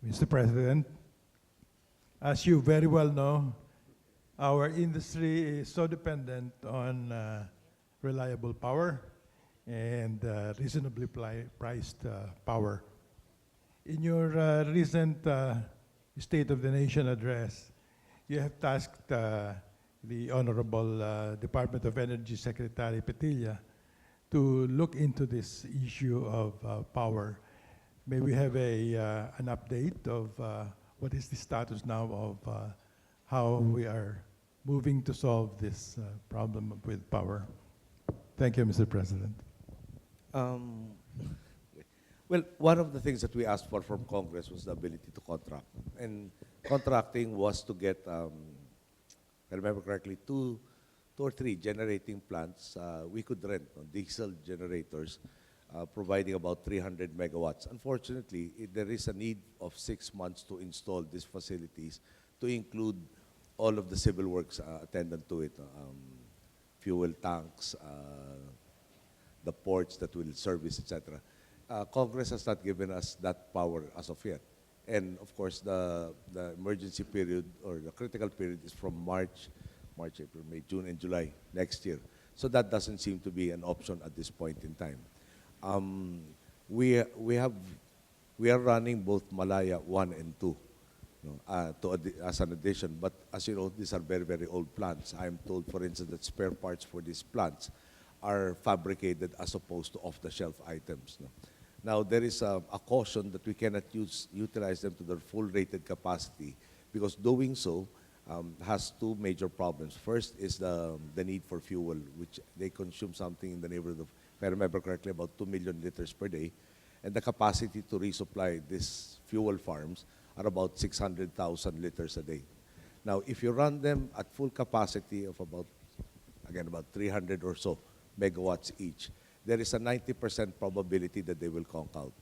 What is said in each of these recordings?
Mr. President. As you very well know, our industry is so dependent on reliable power and reasonably priced power. In your recent State of the Nation address, you have tasked the Honorable Department of Energy Secretary Petilla to look into this issue of power. May we have an update of what is the status now of how we are moving to solve this problem with power? Thank you, Mr. President. Well, one of the things that we asked for from Congress was the ability to contract. And contracting was to get, if I remember correctly, two or three generating plants. We could rent diesel generators, providing about 300 megawatts. Unfortunately, there is a need of 6 months to install these facilities to include all of the civil works attendant to it, fuel tanks, the ports that will service, etc. Congress has not given us that power as of yet. And of course, the emergency period or the critical period is from March, April, May, June, and July next year. So that doesn't seem to be an option at this point in time. We are running both Malaya 1 and 2 as an addition. But as you know, these are very, very old plants. I am told, for instance, that spare parts for these plants are fabricated as opposed to off-the-shelf items. Now, there is a caution that we cannot utilize them to their full rated capacity because doing so has two major problems. First is the need for fuel, which they consume something in the neighborhood of, if I remember correctly, about 2 million liters per day. And the capacity to resupply these fuel farms are about 600,000 liters a day. Now, if you run them at full capacity of about 300 or so megawatts each, there is a 90% probability that they will conk out.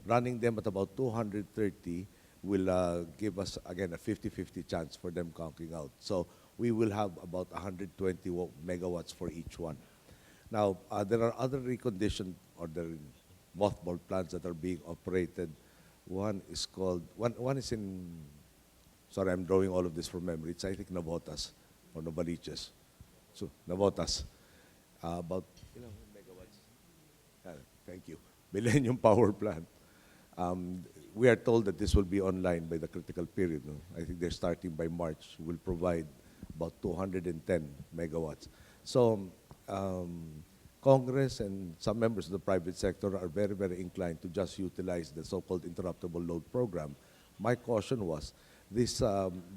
Running them at about 230 will give us, again, a 50-50 chance for them conking out. So we will have about 120 megawatts for each one. Now, there are other reconditioned or the mothballed plants that are being operated. One is in, sorry, I'm drawing all of this from memory. It's, I think, Navotas or Novaliches. So, Navotas. About megawatts. Thank you. Millennium Power Plant. We are told that this will be online by the critical period. No? I think they're starting by March. Will provide about 210 megawatts. So Congress and some members of the private sector are very, very inclined to just utilize the so-called interruptible load program. My caution was these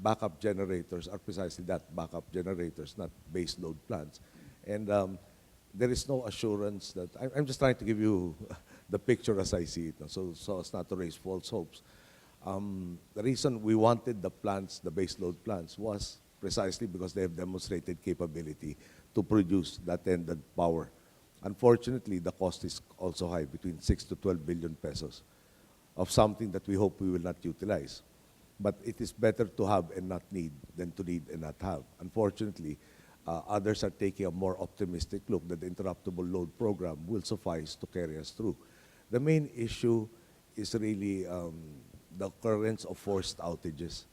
backup generators are precisely that, backup generators, not base load plants. And there is no assurance that, I'm just trying to give you the picture as I see it, so as not to raise false hopes. The reason we wanted the plants, the base load plants, was precisely because they have demonstrated capability to produce that ended power. Unfortunately, the cost is also high, between 6 to 12 billion pesos, of something that we hope we will not utilize. But it is better to have and not need than to need and not have. Unfortunately, others are taking a more optimistic look that the interruptible load program will suffice to carry us through. The main issue is really the occurrence of forced outages.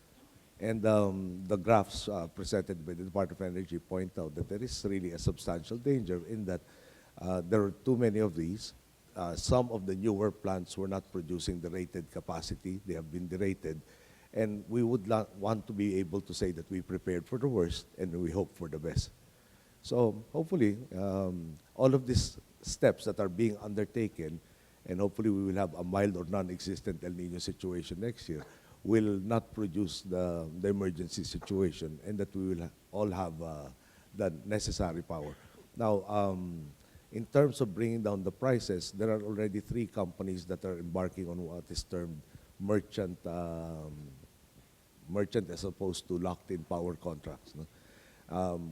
And the graphs presented by the Department of Energy point out that there is really a substantial danger in that there are too many of these. Some of the newer plants were not producing the rated capacity. They have been derated. And we would want to be able to say that we prepared for the worst and we hope for the best. So hopefully, all of these steps that are being undertaken, and hopefully we will have a mild or non-existent El Nino situation next year, will not produce the emergency situation and that we will all have the necessary power. Now, in terms of bringing down the prices, there are already 3 companies that are embarking on what is termed merchant as opposed to locked-in power contracts. No?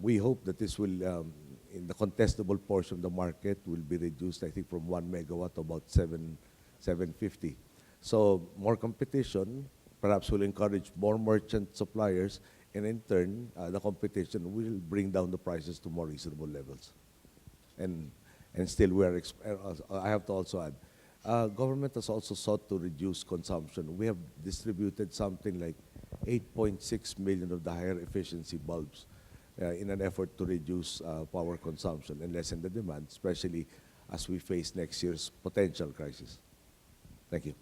We hope that this will, in the contestable portion of the market, will be reduced, I think, from 1 megawatt to about 750. So more competition perhaps will encourage more merchant suppliers, and in turn, the competition will bring down the prices to more reasonable levels. And still, I have to also add, government has also sought to reduce consumption. We have distributed something like 8.6 million of the higher efficiency bulbs in an effort to reduce power consumption and lessen the demand, especially as we face next year's potential crisis. Thank you.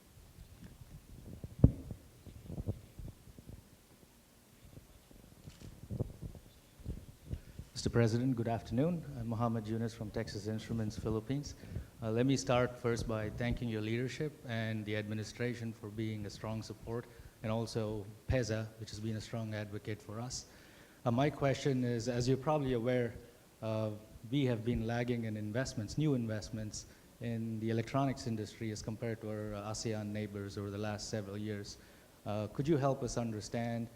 Mr. President, good afternoon. I'm Mohammed Yunus from Texas Instruments, Philippines. Let me start first by thanking your leadership and the administration for being a strong support, and also PEZA, which has been a strong advocate for us. My question is, as you're probably aware, we have been lagging in investments, new investments in the electronics industry as compared to our ASEAN neighbors over the last several years. Could you help us understand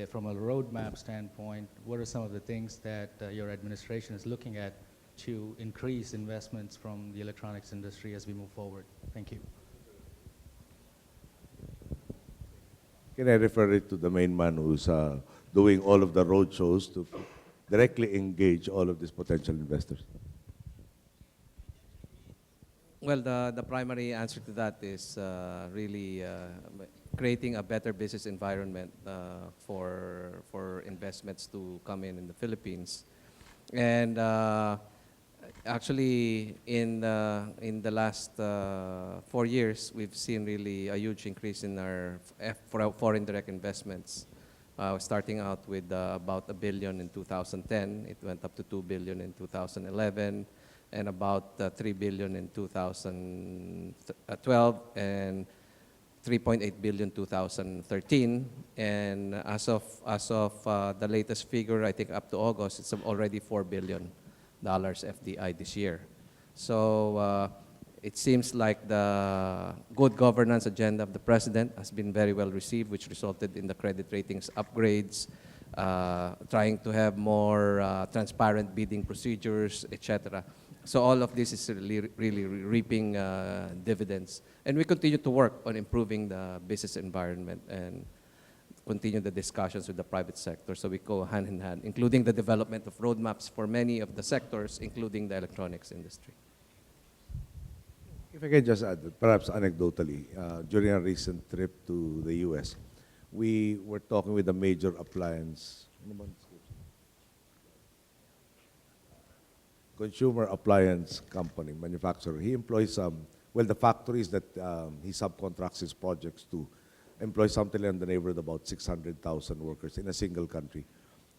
from a roadmap standpoint, what are some of the things that your administration is looking at to increase investments from the electronics industry as we move forward? Thank you. Can I refer it to the main man who's doing all of the road shows to directly engage all of these potential investors? Well, the primary answer to that is really creating a better business environment for investments to come in the Philippines. And actually, in the last 4 years, we've seen really a huge increase in our foreign direct investments. Starting out with about $1 billion in 2010, it went up to $2 billion in 2011, and about $3 billion in 2012, and 3.8 billion 2013, and as of the latest figure, I think up to August, it's already $4 billion FDI this year. So it seems like the good governance agenda of the president has been very well received, which resulted in the credit ratings upgrades, trying to have more transparent bidding procedures, etc. So all of this is really reaping dividends. And we continue to work on improving the business environment and continue the discussions with the private sector. So we go hand in hand, including the development of roadmaps for many of the sectors, including the electronics industry. If I can just add, perhaps anecdotally, during a recent trip to the US, we were talking with a major appliance, consumer appliance company, manufacturer. He employs, well, the factories that he subcontracts his projects to employ something in the neighborhood about 600,000 workers in a single country.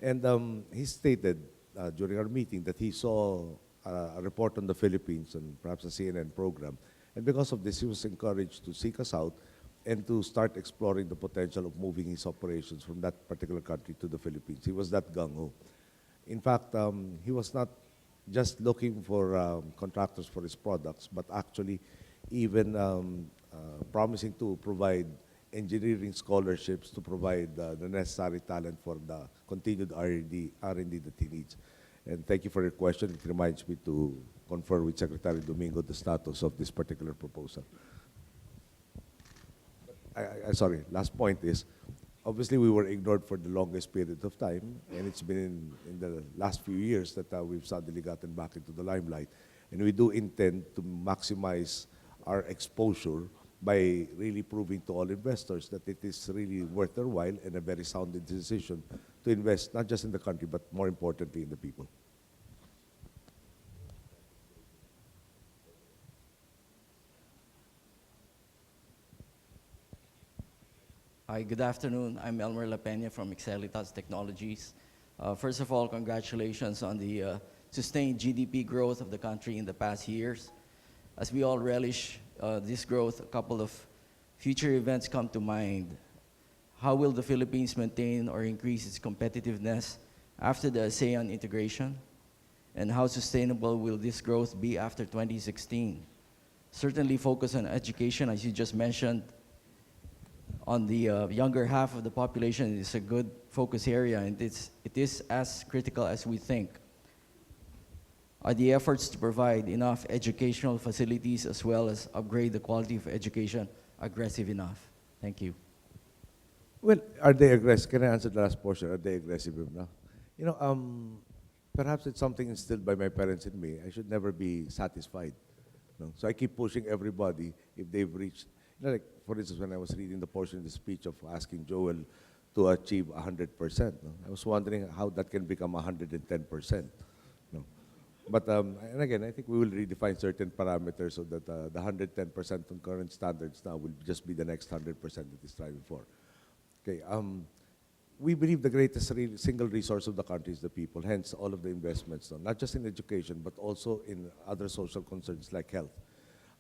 And he stated during our meeting that he saw a report on the Philippines and perhaps a CNN program. And because of this, he was encouraged to seek us out and to start exploring the potential of moving his operations from that particular country to the Philippines. He was that gung-ho. In fact, he was not just looking for contractors for his products, but actually even promising to provide engineering scholarships to provide the necessary talent for the continued R&D that he needs. And thank you for your question. It reminds me to confer with Secretary Domingo the status of this particular proposal. Sorry, last point is, obviously we were ignored for the longest period of time, and it's been in the last few years that we've suddenly gotten back into the limelight. And we do intend to maximize our exposure by really proving to all investors that it is really worth their while and a very sound decision to invest not just in the country, but more importantly in the people. Hi, good afternoon. I'm Elmer La Peña from Excelitas Technologies. First of all, congratulations on the sustained GDP growth of the country in the past years. As we all relish this growth, a couple of future events come to mind. How will the Philippines maintain or increase its competitiveness after the ASEAN integration? And how sustainable will this growth be after 2016? Certainly focus on education, as you just mentioned. On the younger half of the population, is a good focus area, and it is as critical as we think. Are the efforts to provide enough educational facilities as well as upgrade the quality of education aggressive enough? Thank you. Well, are they aggressive? Can I answer the last portion? Are they aggressive enough? You know, perhaps it's something instilled by my parents in me. I should never be satisfied. No? So I keep pushing everybody if they've reached, like for instance, when I was reading the portion of the speech of asking Joel to achieve 100%, no? I was wondering how that can become 110%. No? But, and again, I think we will redefine certain parameters so that the 110% on current standards now will just be the next 100% that is striving for. Okay, we believe the greatest single resource of the country is the people, hence all of the investments, no? Not just in education, but also in other social concerns like health.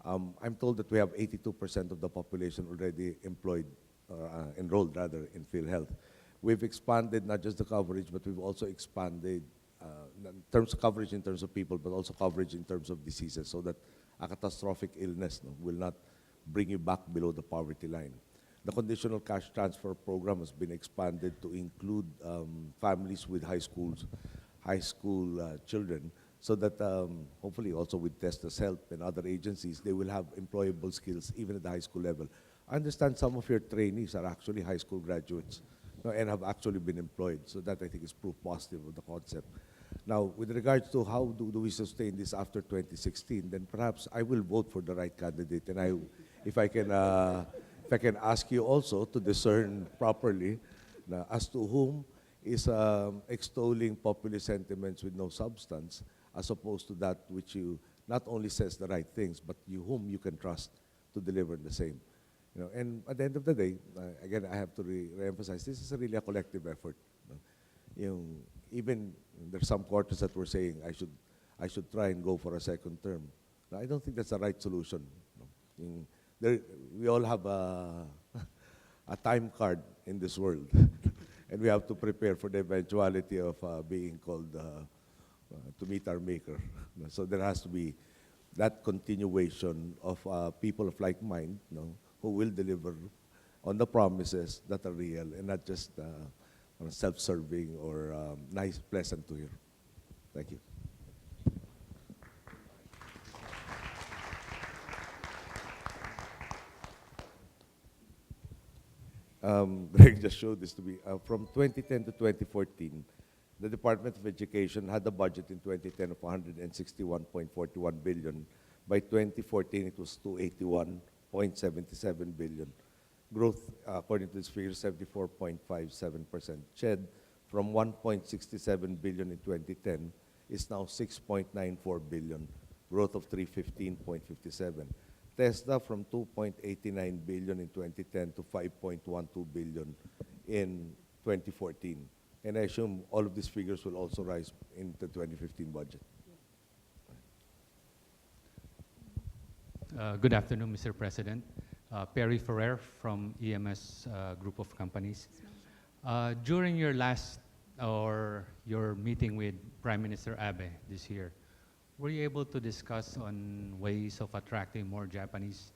I'm told that we have 82% of the population already employed, enrolled rather, in PhilHealth. We've expanded not just the coverage, but we've also expanded in terms of coverage in terms of people, but also coverage in terms of diseases, so that a catastrophic illness, no, will not bring you back below the poverty line. The conditional cash transfer program has been expanded to include families with high school children, so that hopefully also with Testa's help and other agencies, they will have employable skills even at the high school level. I understand some of your trainees are actually high school graduates, no, and have actually been employed. So that, I think, is proof positive of the concept. Now, with regards to how do we sustain this after 2016, then perhaps I will vote for the right candidate. And if I can ask you also to discern properly as to whom is extolling populist sentiments with no substance, as opposed to that which you not only says the right things, but whom you can trust to deliver the same. You know, and at the end of the day, again, I have to re-emphasize, this is really a collective effort. You know, even there's some quarters that were saying I should try and go for a second term. Now, I don't think that's the right solution. We all have a time card in this world, and we have to prepare for the eventuality of being called to meet our maker. So there has to be that continuation of people of like mind, who will deliver on the promises that are real and not just self-serving or nice, pleasant to hear. Thank you. Greg just showed this to me. From 2010 to 2014, the Department of Education had a budget in 2010 of 161.41 billion. By 2014, it was 281.77 billion. Growth, according to this figure, 74.57%. CHED, from 1.67 billion in 2010, is now 6.94 billion, growth of 315.57%. TESDA from 2.89 billion in 2010 to 5.12 billion in 2014. And I assume all of these figures will also rise in the 2015 budget. Good afternoon, Mr. President. Perry Ferrer from EMS Group of Companies. During your your meeting with Prime Minister Abe this year, were you able to discuss on ways of attracting more Japanese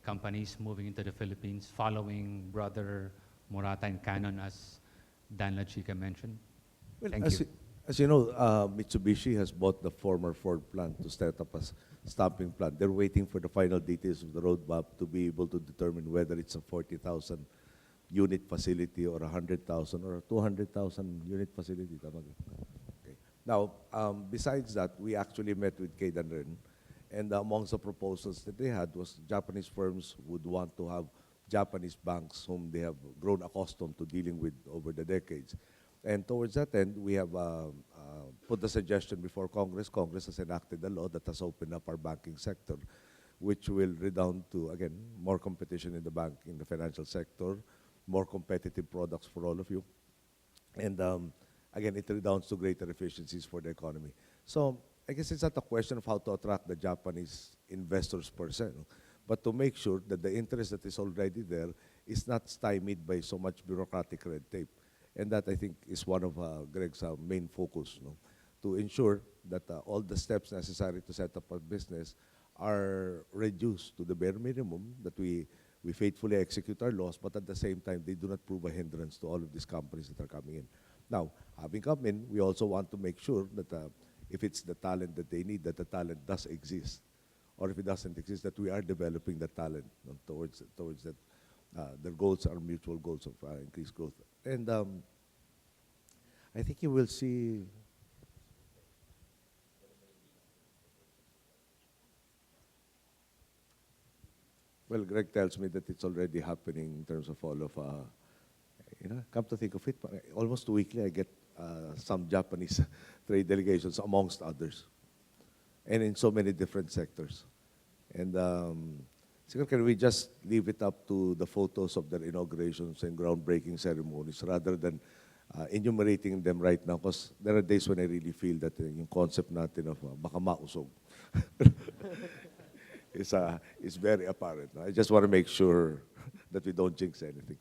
companies moving into the Philippines following Brother Murata and Canon, as Dan Lachica mentioned? Well, Thank you. as you know, Mitsubishi has bought the former Ford plant to set up a stamping plant. They're waiting for the final details of the roadmap to be able to determine whether it's a 40,000 unit facility or 100,000 or a 200,000 unit facility. Now, besides that, we actually met with Keidanren, and amongst the proposals that they had was Japanese firms would want to have Japanese banks whom they have grown accustomed to dealing with over the decades. And towards that end, we have put the suggestion before Congress. Congress has enacted a law that has opened up our banking sector, which will redound to, again, more competition in the financial sector, more competitive products for all of you. And again, it redounds to greater efficiencies for the economy. So I guess it's not a question of how to attract the Japanese investors per se, but to make sure that the interest that is already there is not stymied by so much bureaucratic red tape. And that, I think, is one of Greg's main focus, to ensure that all the steps necessary to set up a business are reduced to the bare minimum, that we faithfully execute our laws, but at the same time, they do not prove a hindrance to all of these companies that are coming in. Now, having come in, we also want to make sure that if it's the talent that they need, that the talent does exist. Or if it doesn't exist, that we are developing the talent towards that. Their goals are mutual goals of increased growth. And I think you will see... Well, Greg tells me that it's already happening in terms of all of, come to think of it, almost weekly I get some Japanese trade delegations amongst others, and in so many different sectors. And siguro can we just leave it up to the photos of their inaugurations and groundbreaking ceremonies rather than enumerating them right now, because there are days when I really feel that yung concept natin of baka mausog is very apparent. I just want to make sure that we don't jinx anything.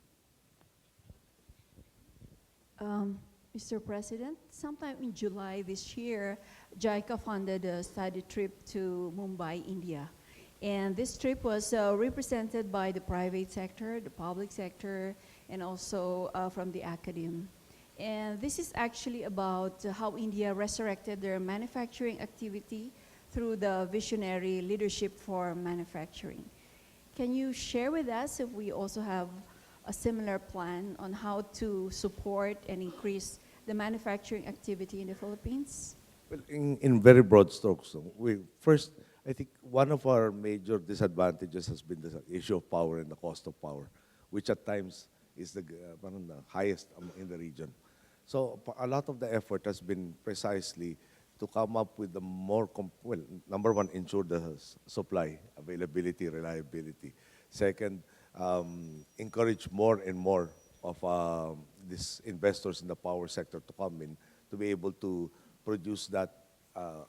Mr. President, sometime in July this year, JICA funded a study trip to Mumbai, India. And this trip was represented by the private sector, the public sector, and also from the academe. And this is actually about how India resurrected their manufacturing activity through the visionary leadership for manufacturing. Can you share with us if we also have a similar plan on how to support and increase the manufacturing activity in the Philippines? Well, in very broad strokes, first, I think one of our major disadvantages has been the issue of power and the cost of power, which at times is the highest in the region. So a lot of the effort has been precisely to come up with the more, number one, ensure the supply, availability, reliability. Second, encourage more and more of these investors in the power sector to come in to be able to produce that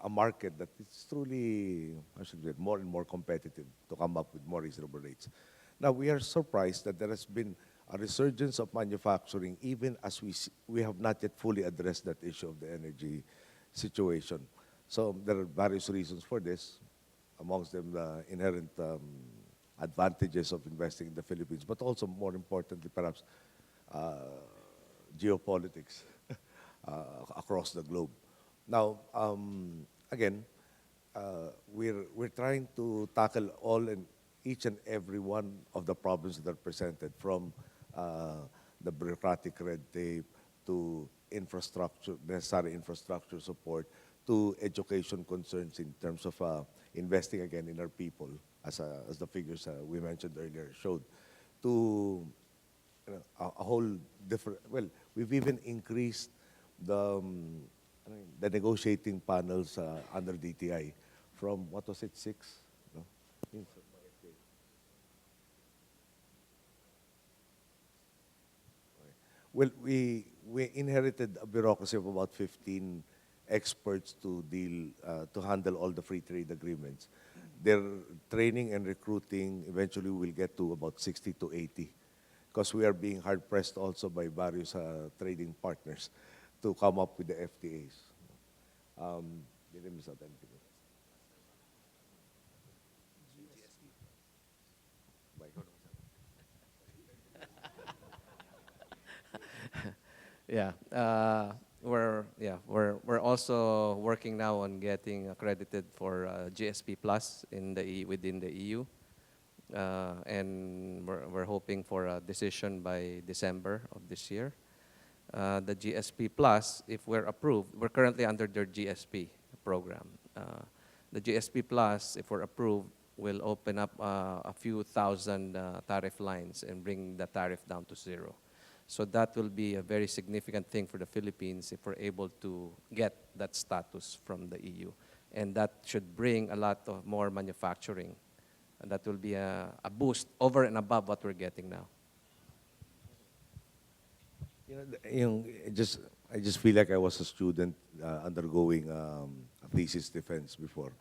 a market that is truly, I should say, more and more competitive to come up with more reasonable rates. Now, we are surprised that there has been a resurgence of manufacturing even as we have not yet fully addressed that issue of the energy situation. So there are various reasons for this, amongst them the inherent advantages of investing in the Philippines, but also more importantly perhaps geopolitics across the globe. Now, again, we're trying to tackle each and every one of the problems that are presented, from the bureaucratic red tape to infrastructure, necessary infrastructure support, to education concerns in terms of investing again in our people, as the figures we mentioned earlier showed, to a whole different, we've even increased the negotiating panels under DTI from, what was it, 6? No? Well, we inherited a bureaucracy of about 15 experts to handle all the free trade agreements. Their training and recruiting eventually will get to about 60 to 80, because we are being hard pressed also by various trading partners to come up with the FTAs. Did I miss out anything? Yeah, we're also working now on getting accredited for GSP Plus within the EU, and we're hoping for a decision by December of this year. The GSP Plus, if we're approved, we're currently under their GSP program. The GSP Plus, if we're approved, will open up a few thousand tariff lines and bring the tariff down to zero. So that will be a very significant thing for the Philippines if we're able to get that status from the EU. And that should bring a lot of more manufacturing. And that will be a boost over and above what we're getting now. I just feel like I was a student undergoing a thesis defense before.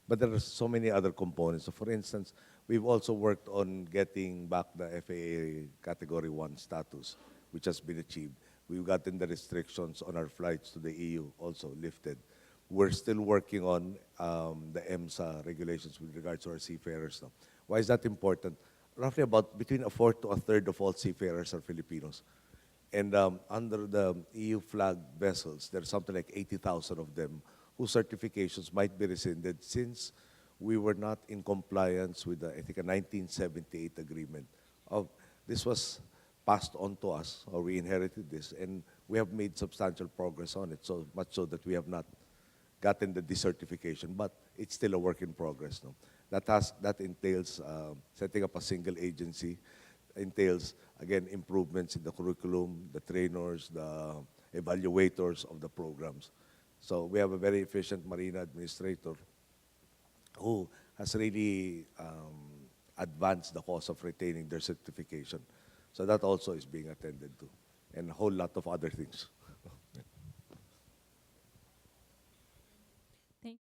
But there are so many other components. So for instance, we've also worked on getting back the FAA Category 1 status, which has been achieved. We've gotten the restrictions on our flights to the EU also lifted. We're still working on the EMSA regulations with regards to our seafarers now. Why is that important? Roughly about between a fourth to a third of all seafarers are Filipinos. And under the EU flag vessels, there's something like 80,000 of them whose certifications might be rescinded since we were not in compliance with, I think, a 1978 agreement. This was passed on to us, or we inherited this, and we have made substantial progress on it, so much so that we have not gotten the decertification, but it's still a work in progress. No? That entails setting up a single agency, entails, again, improvements in the curriculum, the trainers, the evaluators of the programs. So we have a very efficient marina administrator who has really advanced the cause of retaining their certification. So that also is being attended to, and a whole lot of other things.